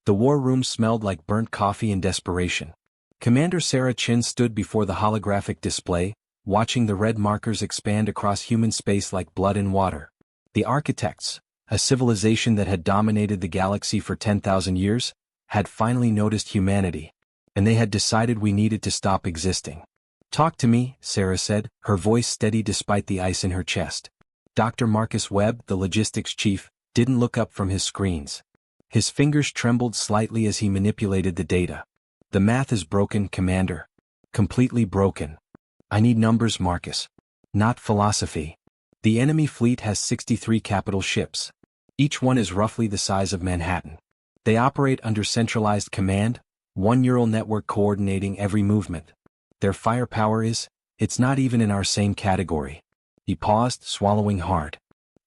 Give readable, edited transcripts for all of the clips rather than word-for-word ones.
The war room smelled like burnt coffee and desperation. Commander Sarah Chin stood before the holographic display, watching the red markers expand across human space like blood in water. The architects, a civilization that had dominated the galaxy for 10,000 years, had finally noticed humanity, and they had decided we needed to stop existing. "Talk to me," Sarah said, her voice steady despite the ice in her chest. Dr. Marcus Webb, the logistics chief, didn't look up from his screens. His fingers trembled slightly as he manipulated the data. "The math is broken, Commander. Completely broken. I need numbers, Marcus. Not philosophy. The enemy fleet has 63 capital ships. Each one is roughly the size of Manhattan. They operate under centralized command, one neural network coordinating every movement. Their firepower it's not even in our same category." He paused, swallowing hard.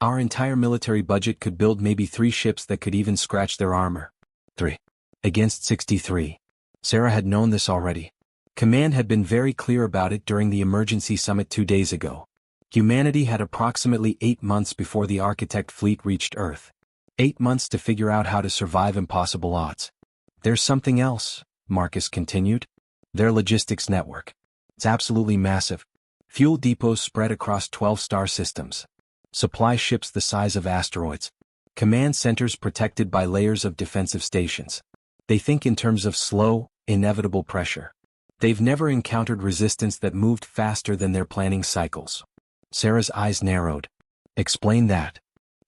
"Our entire military budget could build maybe 3 ships that could even scratch their armor. 3. Against 63. Sarah had known this already. Command had been very clear about it during the emergency summit 2 days ago. Humanity had approximately 8 months before the Architect fleet reached Earth. 8 months to figure out how to survive impossible odds. "There's something else," Marcus continued. "Their logistics network. It's absolutely massive. Fuel depots spread across 12 star systems. Supply ships the size of asteroids. Command centers protected by layers of defensive stations. They think in terms of slow, inevitable pressure. They've never encountered resistance that moved faster than their planning cycles." Sarah's eyes narrowed. "Explain that."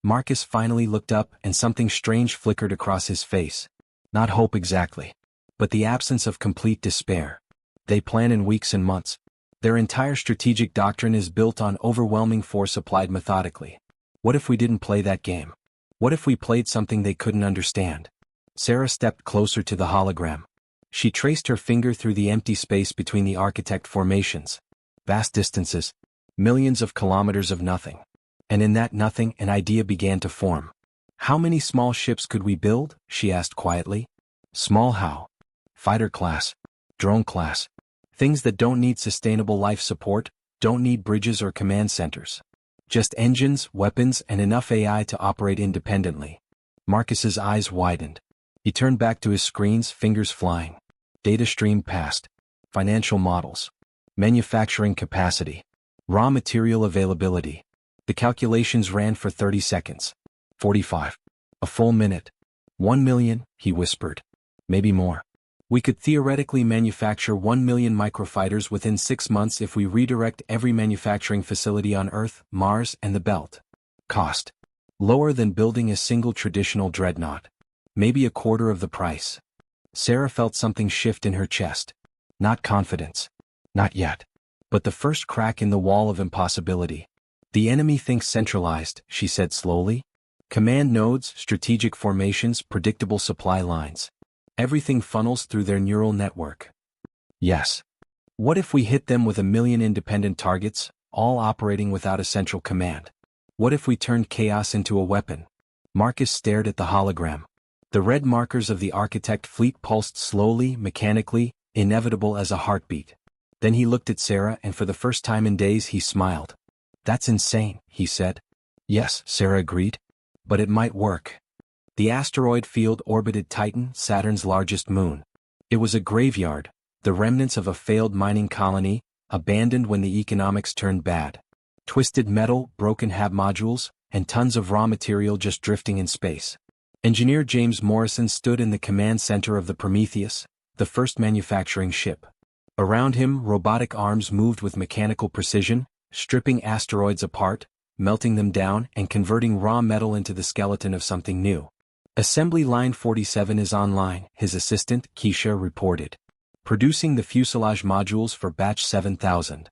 Marcus finally looked up and something strange flickered across his face. Not hope exactly, but the absence of complete despair. "They plan in weeks and months. Their entire strategic doctrine is built on overwhelming force applied methodically. What if we didn't play that game? What if we played something they couldn't understand?" Sarah stepped closer to the hologram. She traced her finger through the empty space between the Architect formations. Vast distances. Millions of kilometers of nothing. And in that nothing, an idea began to form. "How many small ships could we build?" she asked quietly. "Small how? Fighter class. Drone class. Things that don't need sustainable life support, don't need bridges or command centers. Just engines, weapons, and enough AI to operate independently." Marcus's eyes widened. He turned back to his screens, fingers flying. Data streamed past. Financial models. Manufacturing capacity. Raw material availability. The calculations ran for 30 seconds. 45. A full minute. 1 million, he whispered. Maybe more. "We could theoretically manufacture 1 million microfighters within 6 months if we redirect every manufacturing facility on Earth, Mars, and the Belt. Cost. Lower than building a single traditional dreadnought. Maybe a quarter of the price." Sarah felt something shift in her chest. Not confidence. Not yet. But the first crack in the wall of impossibility. "The enemy thinks centralized," she said slowly. "Command nodes, strategic formations, predictable supply lines. Everything funnels through their neural network." "Yes. What if we hit them with 1 million independent targets, all operating without a central command? What if we turned chaos into a weapon?" Marcus stared at the hologram. The red markers of the Architect fleet pulsed slowly, mechanically, inevitable as a heartbeat. Then he looked at Sarah and for the first time in days he smiled. "That's insane," he said. "Yes," Sarah agreed. "But it might work." The asteroid field orbited Titan, Saturn's largest moon. It was a graveyard, the remnants of a failed mining colony, abandoned when the economics turned bad. Twisted metal, broken hab modules, and tons of raw material just drifting in space. Engineer James Morrison stood in the command center of the Prometheus, the first manufacturing ship. Around him, robotic arms moved with mechanical precision, stripping asteroids apart, melting them down, and converting raw metal into the skeleton of something new. "Assembly line 47 is online," his assistant, Keisha, reported. "Producing the fuselage modules for batch 7000.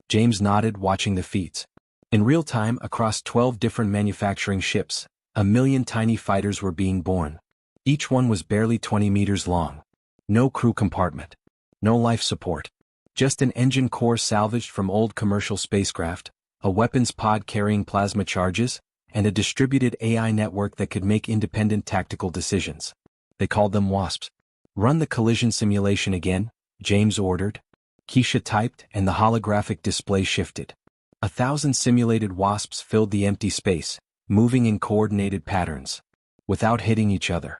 James nodded, watching the feeds. In real time, across 12 different manufacturing ships, 1 million tiny fighters were being born. Each one was barely 20 meters long. No crew compartment. No life support. Just an engine core salvaged from old commercial spacecraft, a weapons pod carrying plasma charges, and a distributed AI network that could make independent tactical decisions. They called them WASPs. "Run the collision simulation again," James ordered. Keisha typed, and the holographic display shifted. 1,000 simulated WASPs filled the empty space, moving in coordinated patterns. Without hitting each other.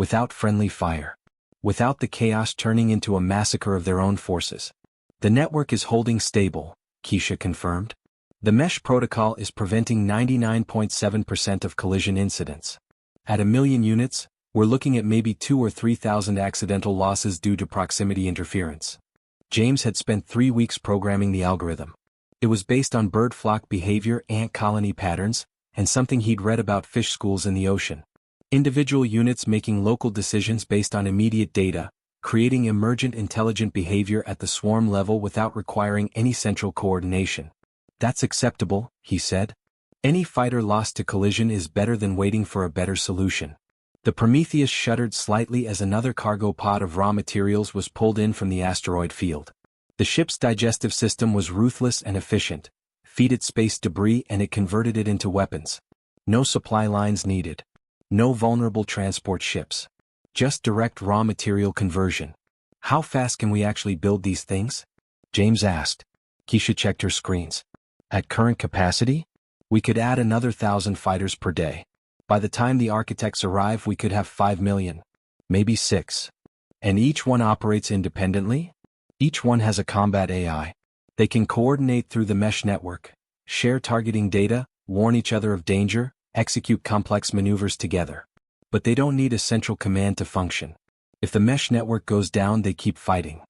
without friendly fire, without the chaos turning into a massacre of their own forces. The network is holding stable, Keisha confirmed. The mesh protocol is preventing 99.7% of collision incidents. At 1,000,000 units, we're looking at maybe 2,000 or 3,000 accidental losses due to proximity interference. James had spent 3 weeks programming the algorithm. It was based on bird flock behavior, ant colony patterns, and something he'd read about fish schools in the ocean. Individual units making local decisions based on immediate data, creating emergent intelligent behavior at the swarm level without requiring any central coordination. That's acceptable, he said. Any fighter lost to collision is better than waiting for a better solution. The Prometheus shuddered slightly as another cargo pod of raw materials was pulled in from the asteroid field. The ship's digestive system was ruthless and efficient. Feed it space debris and it converted it into weapons. No supply lines needed. No vulnerable transport ships. Just direct raw material conversion. How fast can we actually build these things? James asked. Keisha checked her screens. At current capacity? We could add another 1,000 fighters per day. By the time the architects arrive we could have 5 million. Maybe 6. And each one operates independently? Each one has a combat AI. They can coordinate through the mesh network, share targeting data, warn each other of danger, execute complex maneuvers together. But they don't need a central command to function. If the mesh network goes down they keep fighting.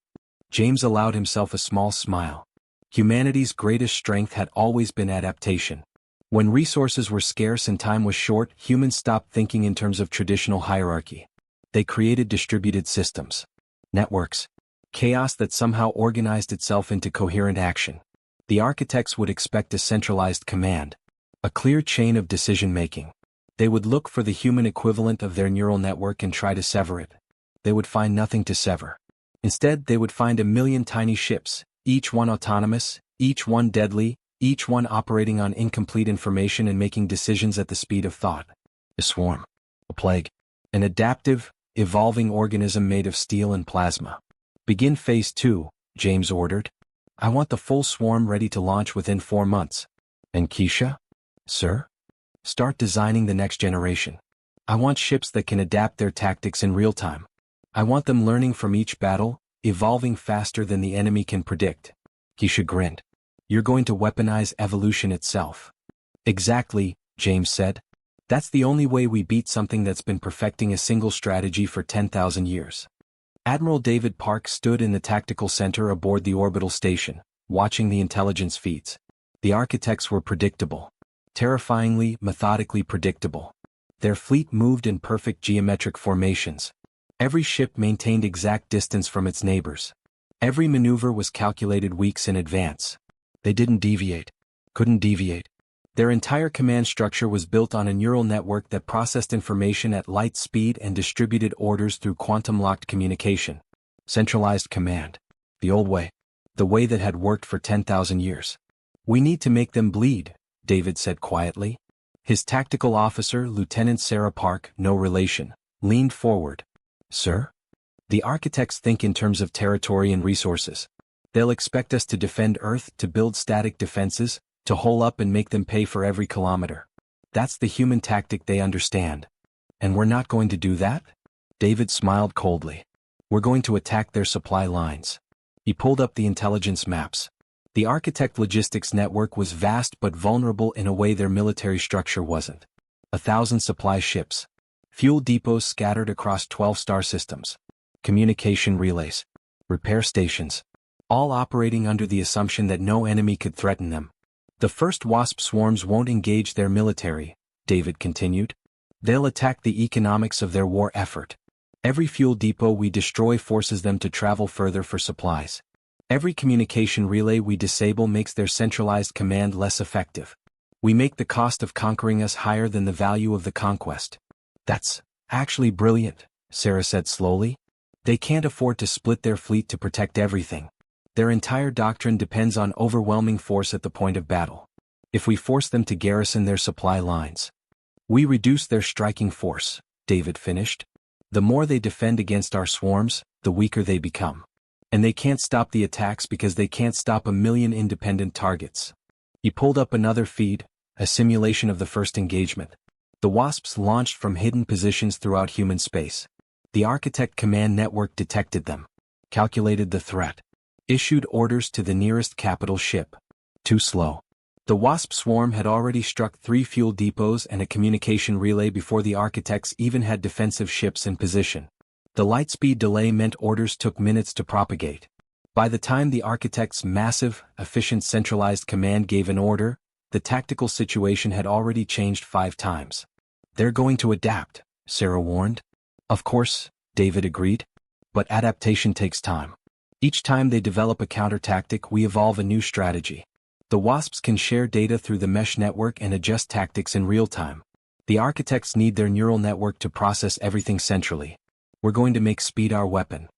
James allowed himself a small smile. Humanity's greatest strength had always been adaptation. When resources were scarce and time was short, humans stopped thinking in terms of traditional hierarchy. They created distributed systems. Networks. Chaos that somehow organized itself into coherent action. The architects would expect a centralized command. A clear chain of decision-making. They would look for the human equivalent of their neural network and try to sever it. They would find nothing to sever. Instead, they would find 1,000,000 tiny ships, each one autonomous, each one deadly, each one operating on incomplete information and making decisions at the speed of thought. A swarm. A plague. An adaptive, evolving organism made of steel and plasma. Begin phase 2, James ordered. I want the full swarm ready to launch within 4 months. And Keisha? Sir? Start designing the next generation. I want ships that can adapt their tactics in real time. I want them learning from each battle, evolving faster than the enemy can predict. Keisha grinned. You're going to weaponize evolution itself. Exactly, James said. That's the only way we beat something that's been perfecting a single strategy for 10,000 years. Admiral David Park stood in the tactical center aboard the orbital station, watching the intelligence feeds. The architects were predictable. Terrifyingly, methodically predictable. Their fleet moved in perfect geometric formations. Every ship maintained exact distance from its neighbors. Every maneuver was calculated weeks in advance. They didn't deviate. Couldn't deviate. Their entire command structure was built on a neural network that processed information at light speed and distributed orders through quantum-locked communication. Centralized command. The old way. The way that had worked for 10,000 years. We need to make them bleed, David said quietly. His tactical officer, Lieutenant Sarah Park, no relation, leaned forward. Sir? The architects think in terms of territory and resources. They'll expect us to defend Earth, to build static defenses, to hole up and make them pay for every kilometer. That's the human tactic they understand. And we're not going to do that? David smiled coldly. We're going to attack their supply lines. He pulled up the intelligence maps. The architect logistics network was vast but vulnerable in a way their military structure wasn't. 1,000 supply ships. Fuel depots scattered across 12 star systems. Communication relays. Repair stations. All operating under the assumption that no enemy could threaten them. The first WASP swarms won't engage their military, David continued. They'll attack the economics of their war effort. Every fuel depot we destroy forces them to travel further for supplies. Every communication relay we disable makes their centralized command less effective. We make the cost of conquering us higher than the value of the conquest. That's actually brilliant, Sarah said slowly. They can't afford to split their fleet to protect everything. Their entire doctrine depends on overwhelming force at the point of battle. If we force them to garrison their supply lines, we reduce their striking force, David finished. The more they defend against our swarms, the weaker they become. And they can't stop the attacks because they can't stop 1,000,000 independent targets. He pulled up another feed, a simulation of the first engagement. The WASPs launched from hidden positions throughout human space. The Architect Command Network detected them, calculated the threat, issued orders to the nearest capital ship. Too slow. The Wasp swarm had already struck 3 fuel depots and a communication relay before the Architects even had defensive ships in position. The lightspeed delay meant orders took minutes to propagate. By the time the Architects' massive, efficient centralized command gave an order, the tactical situation had already changed 5 times. They're going to adapt, Sarah warned. Of course, David agreed. But adaptation takes time. Each time they develop a counter-tactic, we evolve a new strategy. The Wasps can share data through the mesh network and adjust tactics in real time. The Architects need their neural network to process everything centrally. We're going to make speed our weapon.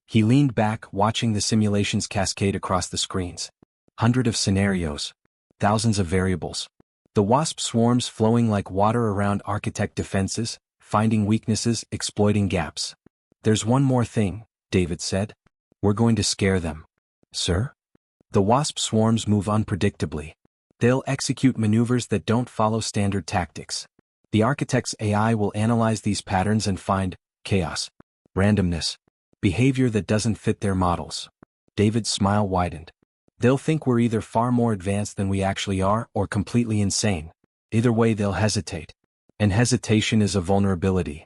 He leaned back, watching the simulations cascade across the screens. Hundreds of scenarios. Thousands of variables. The Wasp swarms flowing like water around Architect defenses, finding weaknesses, exploiting gaps. There's one more thing, David said. We're going to scare them. Sir? The Wasp swarms move unpredictably. They'll execute maneuvers that don't follow standard tactics. The Architect's AI will analyze these patterns and find chaos, randomness, behavior that doesn't fit their models. David's smile widened. They'll think we're either far more advanced than we actually are or completely insane. Either way, they'll hesitate. And hesitation is a vulnerability.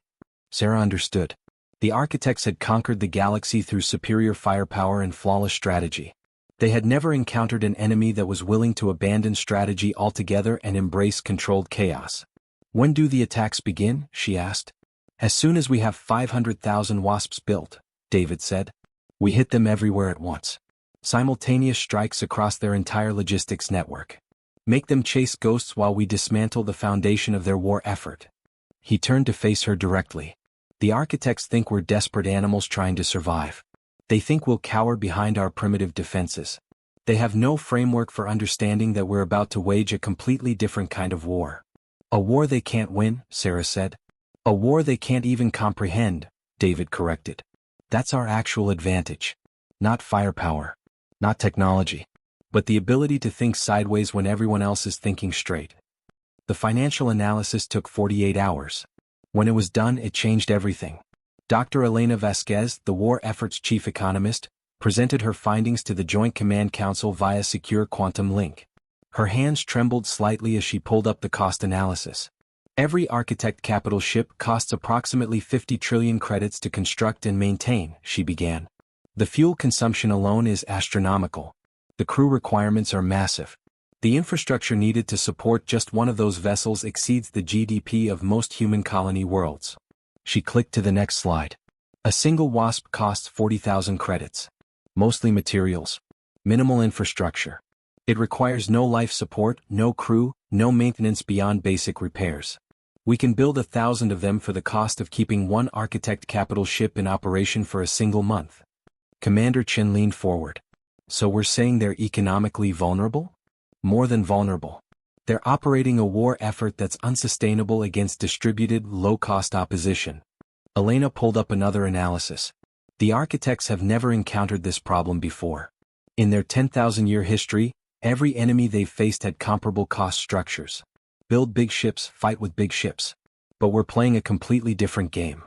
Sarah understood. The Architects had conquered the galaxy through superior firepower and flawless strategy. They had never encountered an enemy that was willing to abandon strategy altogether and embrace controlled chaos. When do the attacks begin? She asked. As soon as we have 500,000 wasps built, David said. We hit them everywhere at once. Simultaneous strikes across their entire logistics network. Make them chase ghosts while we dismantle the foundation of their war effort. He turned to face her directly. The Architects think we're desperate animals trying to survive. They think we'll cower behind our primitive defenses. They have no framework for understanding that we're about to wage a completely different kind of war. A war they can't win, Sarah said. A war they can't even comprehend, David corrected. That's our actual advantage. Not firepower. Not technology. But the ability to think sideways when everyone else is thinking straight. The financial analysis took 48 hours. When it was done, it changed everything. Dr. Elena Vasquez, the war effort's chief economist, presented her findings to the Joint Command Council via secure quantum link. Her hands trembled slightly as she pulled up the cost analysis. Every Architect capital ship costs approximately 50 trillion credits to construct and maintain, she began. The fuel consumption alone is astronomical. The crew requirements are massive. The infrastructure needed to support just one of those vessels exceeds the GDP of most human colony worlds. She clicked to the next slide. A single WASP costs 40,000 credits. Mostly materials. Minimal infrastructure. It requires no life support, no crew, no maintenance beyond basic repairs. We can build 1,000 of them for the cost of keeping one Architect capital ship in operation for a single month. Commander Chin leaned forward. So we're saying they're economically vulnerable? More than vulnerable. They're operating a war effort that's unsustainable against distributed, low-cost opposition. Elena pulled up another analysis. The Architects have never encountered this problem before. In their 10,000-year history, every enemy they've faced had comparable cost structures. Build big ships, fight with big ships. But we're playing a completely different game.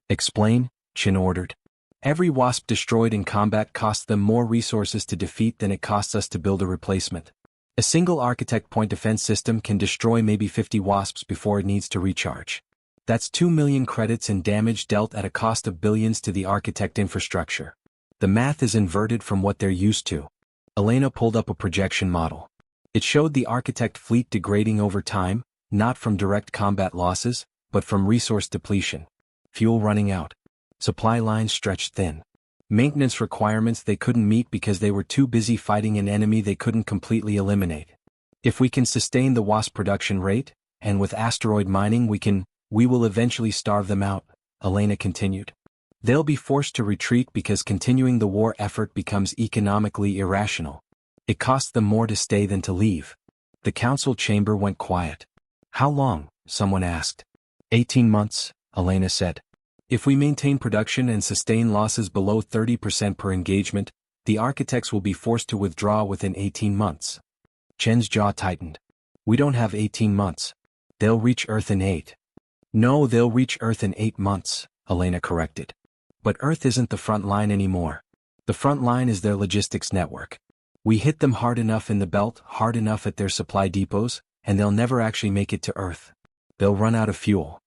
Explain, Chin ordered. Every WASP destroyed in combat costs them more resources to defeat than it costs us to build a replacement. A single Architect point defense system can destroy maybe 50 WASPs before it needs to recharge. That's 2 million credits in damage dealt at a cost of billions to the Architect infrastructure. The math is inverted from what they're used to. Elena pulled up a projection model. It showed the Architect fleet degrading over time, not from direct combat losses, but from resource depletion. Fuel running out. Supply lines stretched thin. Maintenance requirements they couldn't meet because they were too busy fighting an enemy they couldn't completely eliminate. If we can sustain the WASP production rate, and with asteroid mining we will eventually starve them out, Elena continued. They'll be forced to retreat because continuing the war effort becomes economically irrational. It costs them more to stay than to leave. The council chamber went quiet. How long? Someone asked. 18 months, Elena said. If we maintain production and sustain losses below 30% per engagement, the Architects will be forced to withdraw within 18 months. Chen's jaw tightened. We don't have 18 months. They'll reach Earth in 8. No, they'll reach Earth in 8 months, Elena corrected. But Earth isn't the front line anymore. The front line is their logistics network. We hit them hard enough in the belt, hard enough at their supply depots, and they'll never actually make it to Earth. They'll run out of fuel.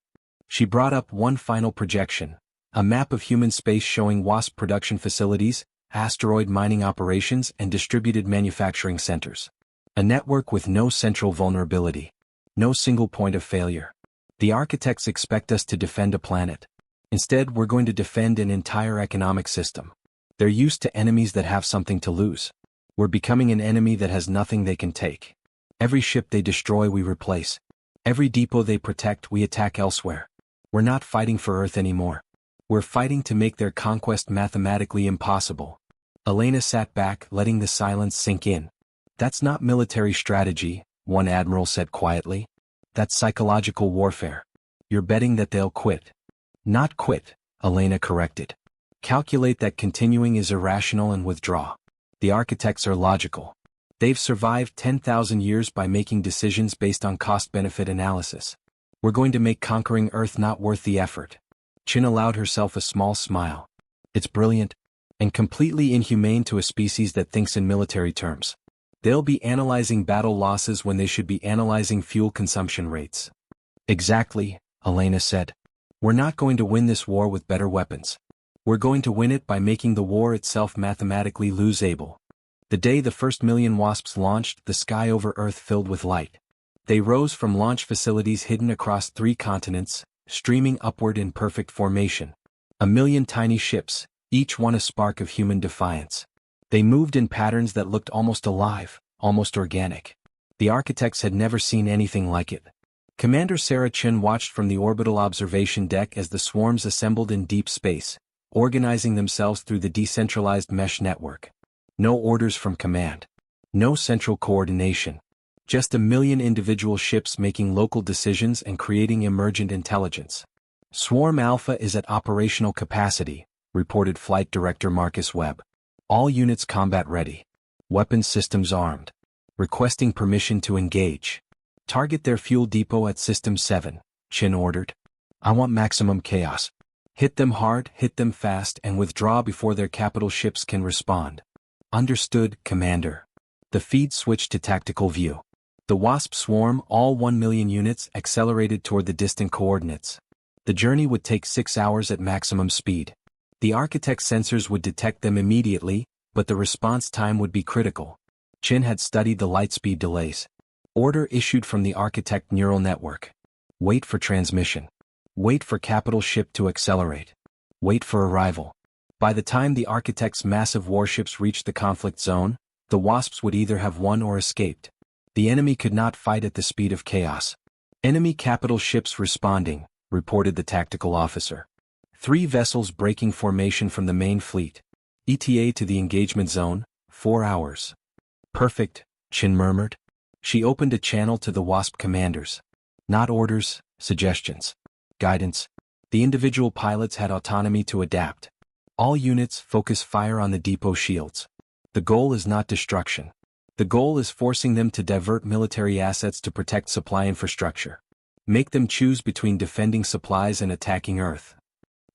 She brought up one final projection, a map of human space showing WASP production facilities, asteroid mining operations, and distributed manufacturing centers. A network with no central vulnerability. No single point of failure. The architects expect us to defend a planet. Instead, we're going to defend an entire economic system. They're used to enemies that have something to lose. We're becoming an enemy that has nothing they can take. Every ship they destroy we replace. Every depot they protect we attack elsewhere. We're not fighting for Earth anymore. We're fighting to make their conquest mathematically impossible. Elena sat back, letting the silence sink in. That's not military strategy, one admiral said quietly. That's psychological warfare. You're betting that they'll quit. Not quit, Elena corrected. Calculate that continuing is irrational and withdraw. The architects are logical. They've survived 10,000 years by making decisions based on cost-benefit analysis. We're going to make conquering Earth not worth the effort. Chin allowed herself a small smile. It's brilliant, and completely inhumane to a species that thinks in military terms. They'll be analyzing battle losses when they should be analyzing fuel consumption rates. Exactly, Elena said. We're not going to win this war with better weapons. We're going to win it by making the war itself mathematically lose-able. The day the first million WASPs launched, the sky over Earth filled with light. They rose from launch facilities hidden across 3 continents, streaming upward in perfect formation. 1,000,000 tiny ships, each one a spark of human defiance. They moved in patterns that looked almost alive, almost organic. The architects had never seen anything like it. Commander Sarah Chin watched from the orbital observation deck as the swarms assembled in deep space, organizing themselves through the decentralized mesh network. No orders from command. No central coordination. Just 1,000,000 individual ships making local decisions and creating emergent intelligence. Swarm Alpha is at operational capacity, reported Flight Director Marcus Webb. All units combat ready. Weapons systems armed. Requesting permission to engage. Target their fuel depot at System 7, Chin ordered. I want maximum chaos. Hit them hard, hit them fast, and withdraw before their capital ships can respond. Understood, Commander. The feed switched to tactical view. The WASP swarm, all 1,000,000 units, accelerated toward the distant coordinates. The journey would take 6 hours at maximum speed. The architect's sensors would detect them immediately, but the response time would be critical. Chin had studied the light speed delays. Order issued from the architect neural network. Wait for transmission. Wait for capital ship to accelerate. Wait for arrival. By the time the architect's massive warships reached the conflict zone, the WASPs would either have won or escaped. The enemy could not fight at the speed of chaos. Enemy capital ships responding, reported the tactical officer. 3 vessels breaking formation from the main fleet. ETA to the engagement zone, 4 hours. Perfect, Chin murmured. She opened a channel to the WASP commanders. Not orders, suggestions. Guidance. The individual pilots had autonomy to adapt. All units focus fire on the depot shields. The goal is not destruction. The goal is forcing them to divert military assets to protect supply infrastructure. Make them choose between defending supplies and attacking Earth.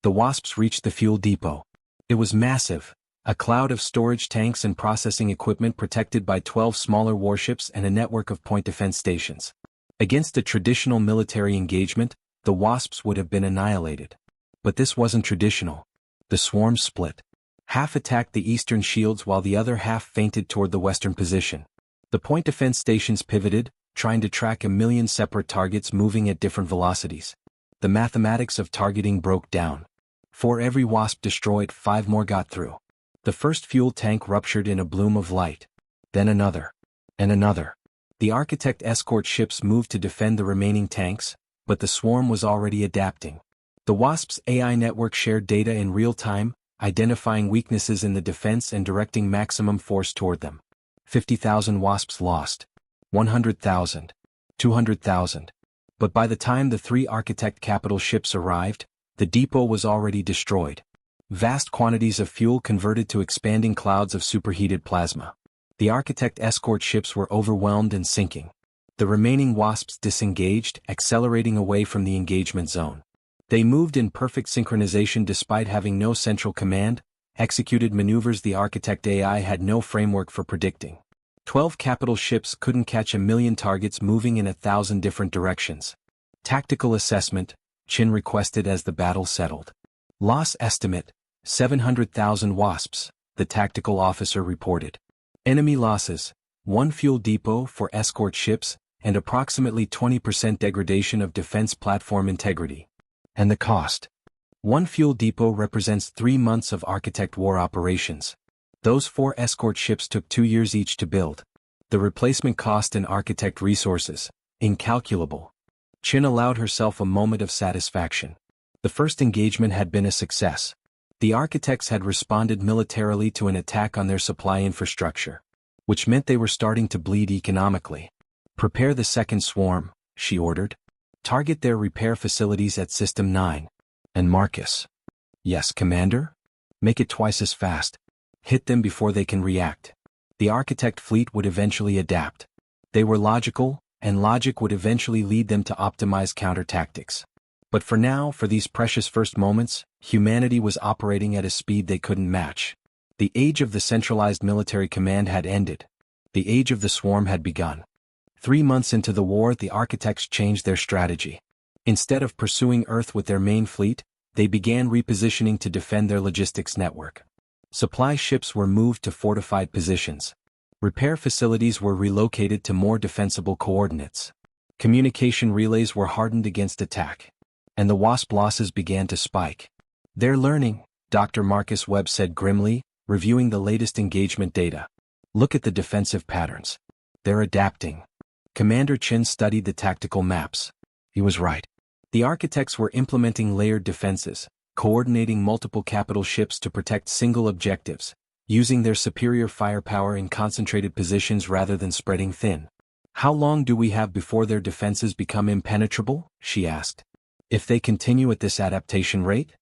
The WASPs reached the fuel depot. It was massive, a cloud of storage tanks and processing equipment protected by 12 smaller warships and a network of point defense stations. Against a traditional military engagement, the WASPs would have been annihilated. But this wasn't traditional. The swarm split. Half attacked the eastern shields while the other half feinted toward the western position. The point defense stations pivoted, trying to track 1,000,000 separate targets moving at different velocities. The mathematics of targeting broke down. For every WASP destroyed, 5 more got through. The first fuel tank ruptured in a bloom of light. Then another. And another. The architect escort ships moved to defend the remaining tanks, but the swarm was already adapting. The WASP's AI network shared data in real time, identifying weaknesses in the defense and directing maximum force toward them. 50,000 WASPs lost. 100,000. 200,000. But by the time the 3 architect capital ships arrived, the depot was already destroyed. Vast quantities of fuel converted to expanding clouds of superheated plasma. The architect escort ships were overwhelmed and sinking. The remaining WASPs disengaged, accelerating away from the engagement zone. They moved in perfect synchronization despite having no central command, executed maneuvers the architect AI had no framework for predicting. 12 capital ships couldn't catch a million targets moving in 1,000 different directions. Tactical assessment, Chin requested as the battle settled. Loss estimate, 700,000 wasps, the tactical officer reported. Enemy losses, 1 fuel depot for escort ships, and approximately 20% degradation of defense platform integrity. And the cost. 1 fuel depot represents 3 months of Architect War operations. Those 4 escort ships took 2 years each to build. The replacement cost and Architect resources, incalculable. Chin allowed herself a moment of satisfaction. The first engagement had been a success. The architects had responded militarily to an attack on their supply infrastructure, which meant they were starting to bleed economically. Prepare the second swarm, she ordered. Target their repair facilities at System 9. And Marcus. Yes, Commander? Make it twice as fast. Hit them before they can react. The architect fleet would eventually adapt. They were logical, and logic would eventually lead them to optimize counter-tactics. But for now, for these precious first moments, humanity was operating at a speed they couldn't match. The age of the centralized military command had ended. The age of the swarm had begun. 3 months into the war, the architects changed their strategy. Instead of pursuing Earth with their main fleet, they began repositioning to defend their logistics network. Supply ships were moved to fortified positions. Repair facilities were relocated to more defensible coordinates. Communication relays were hardened against attack. And the WASP losses began to spike. They're learning, Dr. Marcus Webb said grimly, reviewing the latest engagement data. Look at the defensive patterns. They're adapting. Commander Chin studied the tactical maps. He was right. The architects were implementing layered defenses, coordinating multiple capital ships to protect single objectives, using their superior firepower in concentrated positions rather than spreading thin. How long do we have before their defenses become impenetrable? She asked. If they continue at this adaptation rate?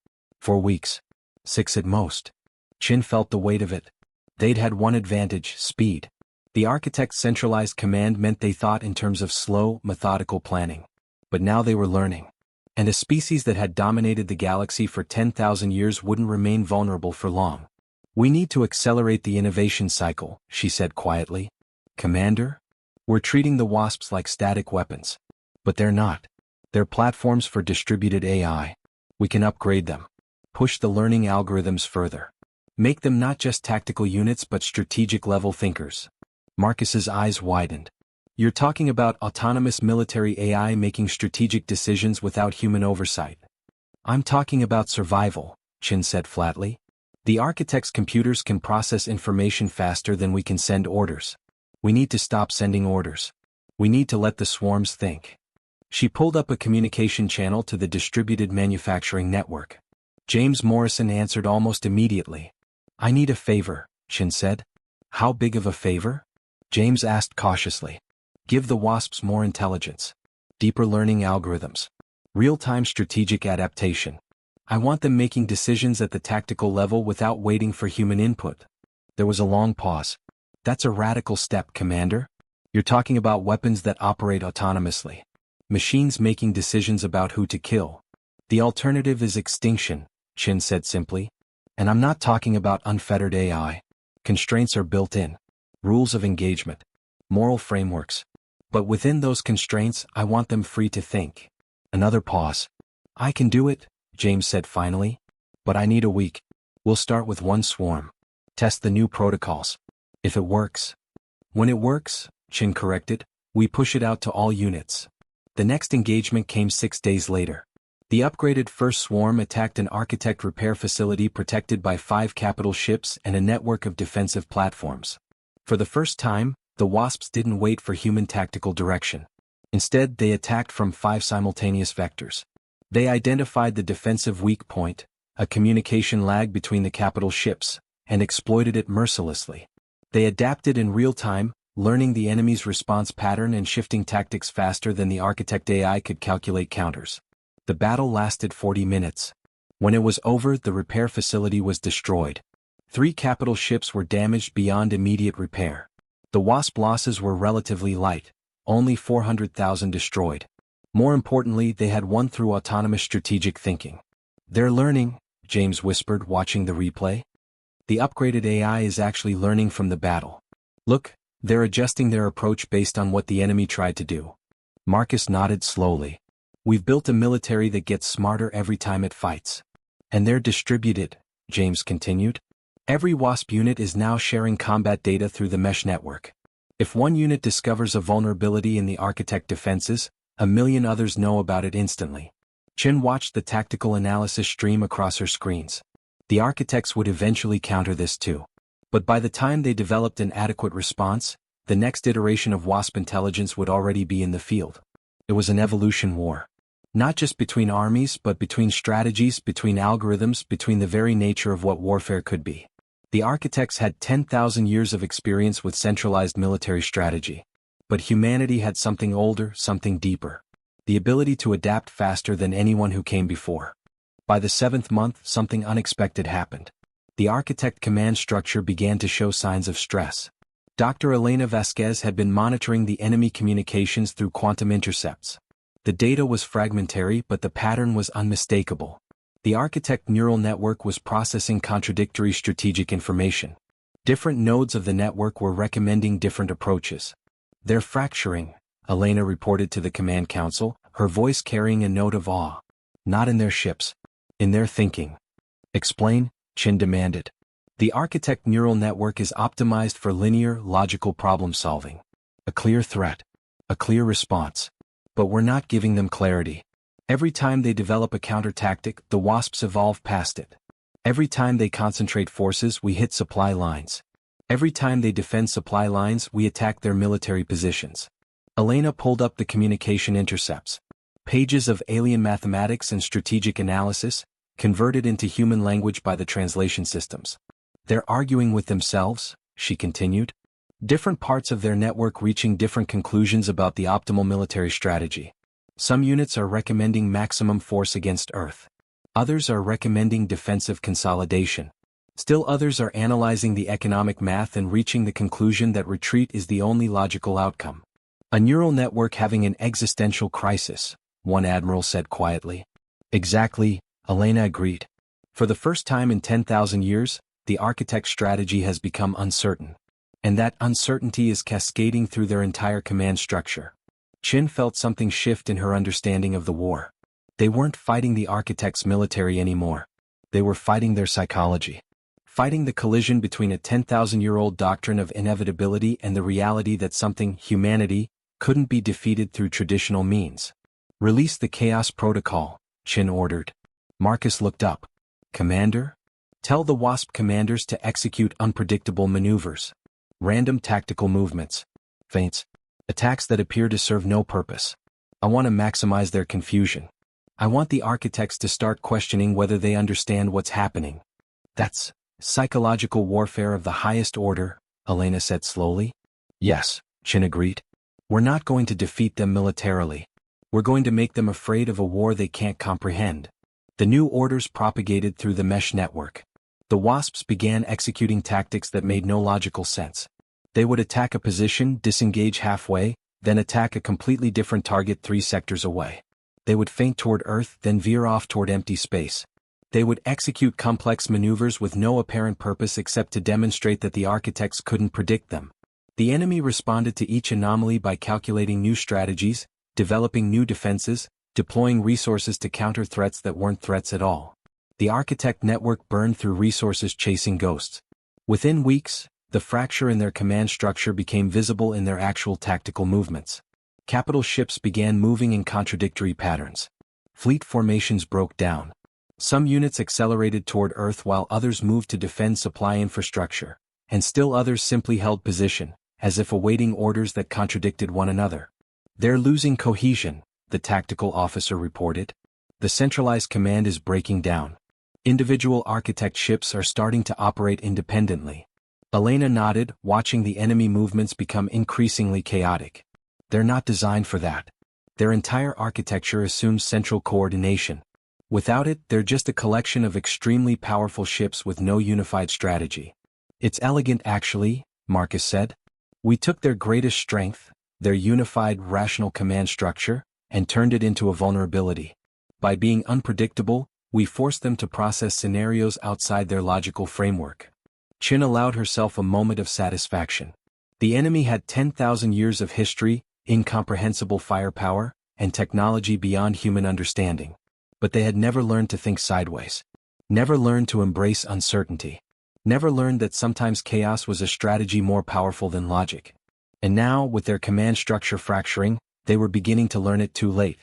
4 weeks. 6 at most. Chin felt the weight of it. They'd had one advantage, speed. The architect's centralized command meant they thought in terms of slow, methodical planning. But now they were learning. And a species that had dominated the galaxy for 10,000 years wouldn't remain vulnerable for long. We need to accelerate the innovation cycle, she said quietly. Commander? We're treating the wasps like static weapons. But they're not. They're platforms for distributed AI. We can upgrade them. Push the learning algorithms further. Make them not just tactical units but strategic-level thinkers. Marcus's eyes widened. You're talking about autonomous military AI making strategic decisions without human oversight. I'm talking about survival, Chin said flatly. The architect's computers can process information faster than we can send orders. We need to stop sending orders. We need to let the swarms think. She pulled up a communication channel to the distributed manufacturing network. James Morrison answered almost immediately. I need a favor, Chin said. How big of a favor? James asked cautiously. Give the wasps more intelligence. Deeper learning algorithms. Real-time strategic adaptation. I want them making decisions at the tactical level without waiting for human input. There was a long pause. That's a radical step, Commander. You're talking about weapons that operate autonomously. Machines making decisions about who to kill. The alternative is extinction, Chin said simply. And I'm not talking about unfettered AI. Constraints are built in. Rules of engagement. Moral frameworks. But within those constraints, I want them free to think. Another pause. I can do it, James said finally. But I need a week. We'll start with 1 swarm. Test the new protocols. If it works. When it works, Chin corrected, we push it out to all units. The next engagement came 6 days later. The upgraded first swarm attacked an architect repair facility protected by 5 capital ships and a network of defensive platforms. For the first time, the wasps didn't wait for human tactical direction. Instead, they attacked from 5 simultaneous vectors. They identified the defensive weak point, a communication lag between the capital ships, and exploited it mercilessly. They adapted in real time, learning the enemy's response pattern and shifting tactics faster than the architect AI could calculate counters. The battle lasted 40 minutes. When it was over, the repair facility was destroyed. 3 capital ships were damaged beyond immediate repair. The WASP losses were relatively light, only 400,000 destroyed. More importantly, they had won through autonomous strategic thinking. They're learning, James whispered, watching the replay. The upgraded AI is actually learning from the battle. Look, they're adjusting their approach based on what the enemy tried to do. Marcus nodded slowly. We've built a military that gets smarter every time it fights. And they're distributed, James continued. Every WASP unit is now sharing combat data through the mesh network. If one unit discovers a vulnerability in the architect defenses, 1,000,000 others know about it instantly. Chin watched the tactical analysis stream across her screens. The architects would eventually counter this too. But by the time they developed an adequate response, the next iteration of WASP intelligence would already be in the field. It was an evolution war. Not just between armies, but between strategies, between algorithms, between the very nature of what warfare could be. The architects had 10,000 years of experience with centralized military strategy. But humanity had something older, something deeper. The ability to adapt faster than anyone who came before. By the 7th month, something unexpected happened. The architect command structure began to show signs of stress. Dr. Elena Vasquez had been monitoring the enemy communications through quantum intercepts. The data was fragmentary, but the pattern was unmistakable. The architect neural network was processing contradictory strategic information. Different nodes of the network were recommending different approaches. They're fracturing, Elena reported to the command council, her voice carrying a note of awe. Not in their ships. In their thinking. Explain, Chin demanded. The architect neural network is optimized for linear, logical problem solving. A clear threat. A clear response. But we're not giving them clarity. Every time they develop a counter-tactic, the WASPs evolve past it. Every time they concentrate forces, we hit supply lines. Every time they defend supply lines, we attack their military positions. Elena pulled up the communication intercepts. Pages of alien mathematics and strategic analysis, converted into human language by the translation systems. They're arguing with themselves, she continued. Different parts of their network reaching different conclusions about the optimal military strategy. Some units are recommending maximum force against Earth. Others are recommending defensive consolidation. Still others are analyzing the economic math and reaching the conclusion that retreat is the only logical outcome. A neural network having an existential crisis, one admiral said quietly. Exactly, Elena agreed. For the first time in 10,000 years, the architect's strategy has become uncertain. And that uncertainty is cascading through their entire command structure. Chin felt something shift in her understanding of the war. They weren't fighting the architect's military anymore. They were fighting their psychology. Fighting the collision between a 10,000-year-old doctrine of inevitability and the reality that something, humanity, couldn't be defeated through traditional means. Release the chaos protocol, Chin ordered. Marcus looked up. Commander? Tell the WASP commanders to execute unpredictable maneuvers. Random tactical movements. Feints. Attacks that appear to serve no purpose. I want to maximize their confusion. I want the architects to start questioning whether they understand what's happening. That's psychological warfare of the highest order, Elena said slowly. Yes, Chin agreed. We're not going to defeat them militarily. We're going to make them afraid of a war they can't comprehend. The new orders propagated through the mesh network. The WASPs began executing tactics that made no logical sense. They would attack a position, disengage halfway, then attack a completely different target 3 sectors away. They would feint toward Earth, then veer off toward empty space. They would execute complex maneuvers with no apparent purpose except to demonstrate that the architects couldn't predict them. The enemy responded to each anomaly by calculating new strategies, developing new defenses, deploying resources to counter threats that weren't threats at all. The architect network burned through resources chasing ghosts. Within weeks, the fracture in their command structure became visible in their actual tactical movements. Capital ships began moving in contradictory patterns. Fleet formations broke down. Some units accelerated toward Earth while others moved to defend supply infrastructure, and still others simply held position, as if awaiting orders that contradicted one another. They're losing cohesion, the tactical officer reported. The centralized command is breaking down. Individual architect ships are starting to operate independently. Elena nodded, watching the enemy movements become increasingly chaotic. They're not designed for that. Their entire architecture assumes central coordination. Without it, they're just a collection of extremely powerful ships with no unified strategy. It's elegant actually, Marcus said. We took their greatest strength, their unified rational command structure, and turned it into a vulnerability. By being unpredictable, we forced them to process scenarios outside their logical framework. Chin allowed herself a moment of satisfaction. The enemy had 10,000 years of history, incomprehensible firepower, and technology beyond human understanding. But they had never learned to think sideways. Never learned to embrace uncertainty. Never learned that sometimes chaos was a strategy more powerful than logic. And now, with their command structure fracturing, they were beginning to learn it too late.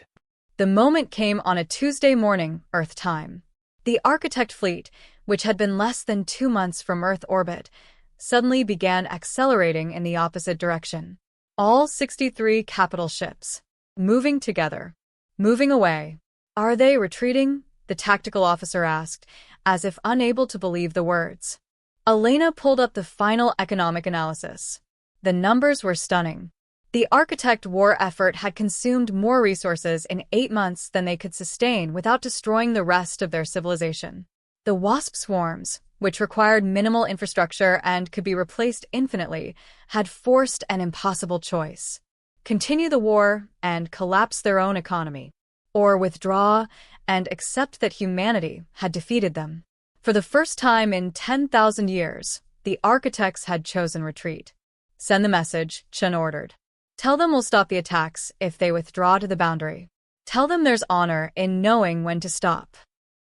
The moment came on a Tuesday morning, Earth time. The Architect fleet, which had been less than 2 months from Earth orbit, suddenly began accelerating in the opposite direction. All 63 capital ships. Moving together. Moving away. Are they retreating? The tactical officer asked, as if unable to believe the words. Elena pulled up the final economic analysis. The numbers were stunning. The Architect war effort had consumed more resources in 8 months than they could sustain without destroying the rest of their civilization. The Wasp swarms, which required minimal infrastructure and could be replaced infinitely, had forced an impossible choice. Continue the war and collapse their own economy, or withdraw and accept that humanity had defeated them. For the first time in 10,000 years, the Architects had chosen retreat. Send the message, Chen ordered. Tell them we'll stop the attacks if they withdraw to the boundary. Tell them there's honor in knowing when to stop.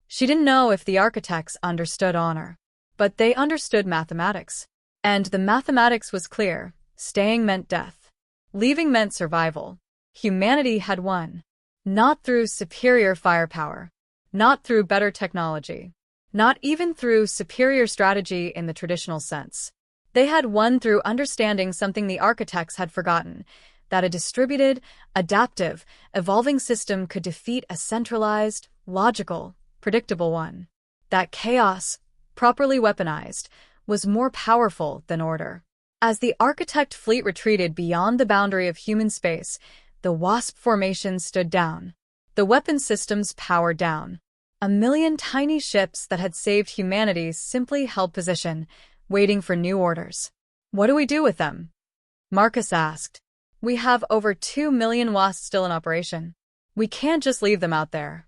She didn't know if the Architects understood honor, but they understood mathematics. And the mathematics was clear. Staying meant death. Leaving meant survival. Humanity had won. Not through superior firepower. Not through better technology. Not even through superior strategy in the traditional sense. They had won through understanding something the Architects had forgotten, that a distributed, adaptive, evolving system could defeat a centralized, logical, predictable one. That chaos, properly weaponized, was more powerful than order. As the Architect fleet retreated beyond the boundary of human space, the Wasp formation stood down. The weapon systems powered down. 1,000,000 tiny ships that had saved humanity simply held position, waiting for new orders. What do we do with them? Marcus asked. We have over 2 million Wasps still in operation. We can't just leave them out there.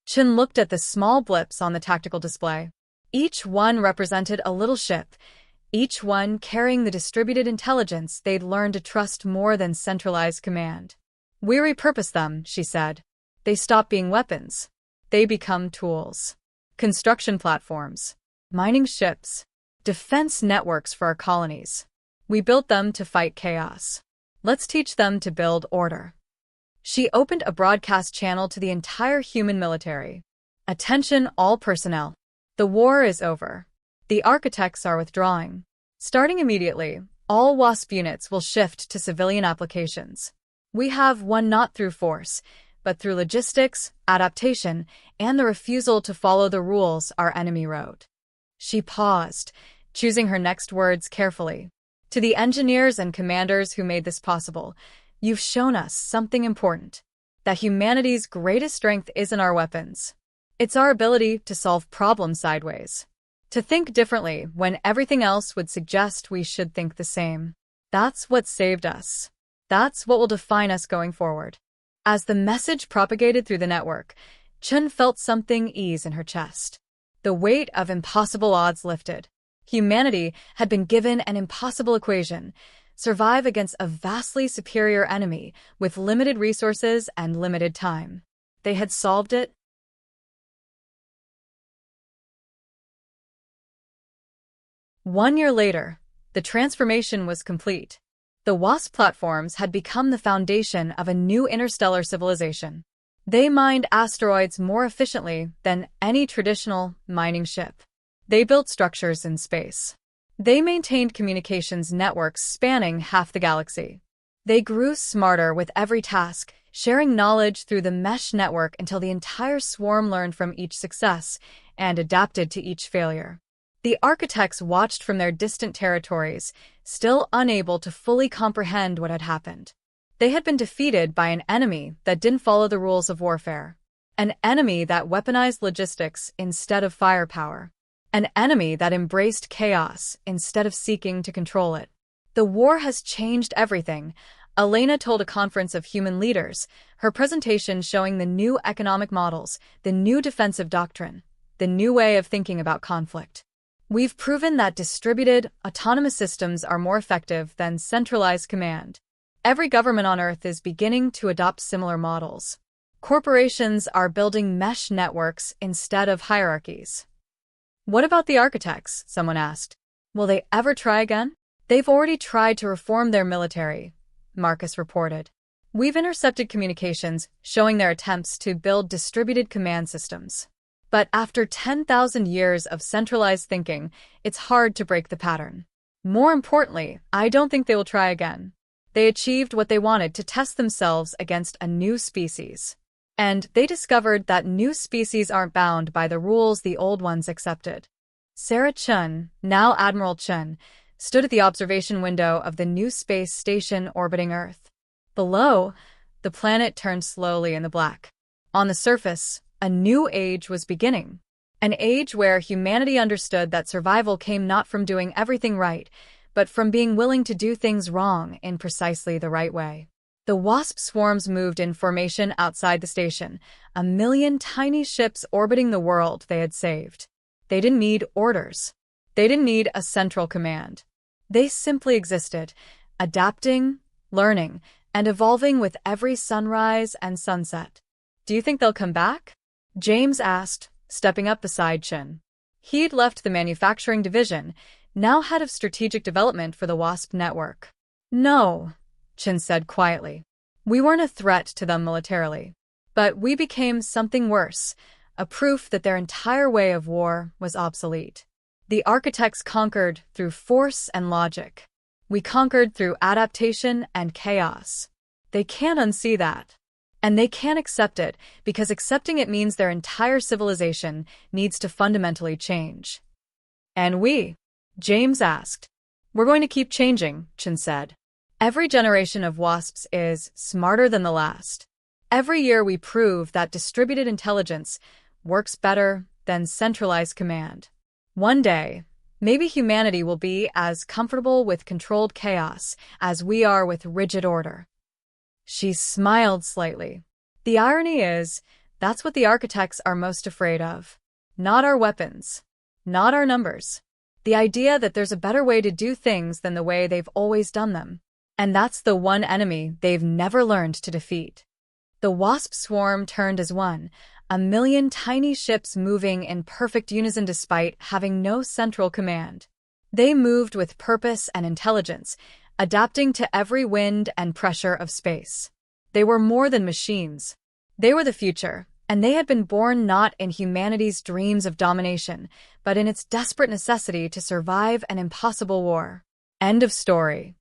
Chen looked at the small blips on the tactical display. Each one represented a little ship, each one carrying the distributed intelligence they'd learned to trust more than centralized command. We repurpose them, she said. They stop being weapons. They become tools. Construction platforms. Mining ships. Defense networks for our colonies. We built them to fight chaos. Let's teach them to build order. She opened a broadcast channel to the entire human military. Attention all personnel. The war is over. The Architects are withdrawing. Starting immediately, all WASP units will shift to civilian applications. We have won not through force, but through logistics, adaptation, and the refusal to follow the rules our enemy wrote. She paused, choosing her next words carefully. To the engineers and commanders who made this possible, you've shown us something important. That humanity's greatest strength isn't our weapons. It's our ability to solve problems sideways. To think differently when everything else would suggest we should think the same. That's what saved us. That's what will define us going forward. As the message propagated through the network, Chun felt something ease in her chest. The weight of impossible odds lifted. Humanity had been given an impossible equation: survive against a vastly superior enemy with limited resources and limited time. They had solved it. 1 year later, the transformation was complete. The WASP platforms had become the foundation of a new interstellar civilization. They mined asteroids more efficiently than any traditional mining ship. They built structures in space. They maintained communications networks spanning half the galaxy. They grew smarter with every task, sharing knowledge through the mesh network until the entire swarm learned from each success and adapted to each failure. The Architects watched from their distant territories, still unable to fully comprehend what had happened. They had been defeated by an enemy that didn't follow the rules of warfare. An enemy that weaponized logistics instead of firepower. An enemy that embraced chaos instead of seeking to control it. The war has changed everything, Elena told a conference of human leaders, her presentation showing the new economic models, the new defensive doctrine, the new way of thinking about conflict. We've proven that distributed, autonomous systems are more effective than centralized command. Every government on Earth is beginning to adopt similar models. Corporations are building mesh networks instead of hierarchies. What about the architects? Someone asked. Will they ever try again? They've already tried to reform their military, Marcus reported. We've intercepted communications showing their attempts to build distributed command systems. But after 10,000 years of centralized thinking, it's hard to break the pattern. More importantly, I don't think they will try again. They achieved what they wanted to test themselves against a new species. And they discovered that new species aren't bound by the rules the old ones accepted. Sarah Chun, now Admiral Chun, stood at the observation window of the new space station orbiting Earth. Below, the planet turned slowly in the black. On the surface, a new age was beginning. An age where humanity understood that survival came not from doing everything right, but from being willing to do things wrong in precisely the right way. The wasp swarms moved in formation outside the station, 1,000,000 tiny ships orbiting the world they had saved. They didn't need orders. They didn't need a central command. They simply existed, adapting, learning, and evolving with every sunrise and sunset. Do you think they'll come back? James asked, stepping up beside Chin. He'd left the manufacturing division, now head of strategic development for the WASP network. No, Chin said quietly. We weren't a threat to them militarily. But we became something worse, a proof that their entire way of war was obsolete. The architects conquered through force and logic. We conquered through adaptation and chaos. They can't unsee that. And they can't accept it, because accepting it means their entire civilization needs to fundamentally change. And we? James asked. We're going to keep changing, Chin said. Every generation of WASPs is smarter than the last. Every year we prove that distributed intelligence works better than centralized command. One day, maybe humanity will be as comfortable with controlled chaos as we are with rigid order. She smiled slightly. The irony is, that's what the architects are most afraid of. Not our weapons. Not our numbers. The idea that there's a better way to do things than the way they've always done them. And that's the one enemy they've never learned to defeat. The wasp swarm turned as one, 1,000,000 tiny ships moving in perfect unison despite having no central command. They moved with purpose and intelligence, adapting to every wind and pressure of space. They were more than machines. They were the future, and they had been born not in humanity's dreams of domination, but in its desperate necessity to survive an impossible war. End of story.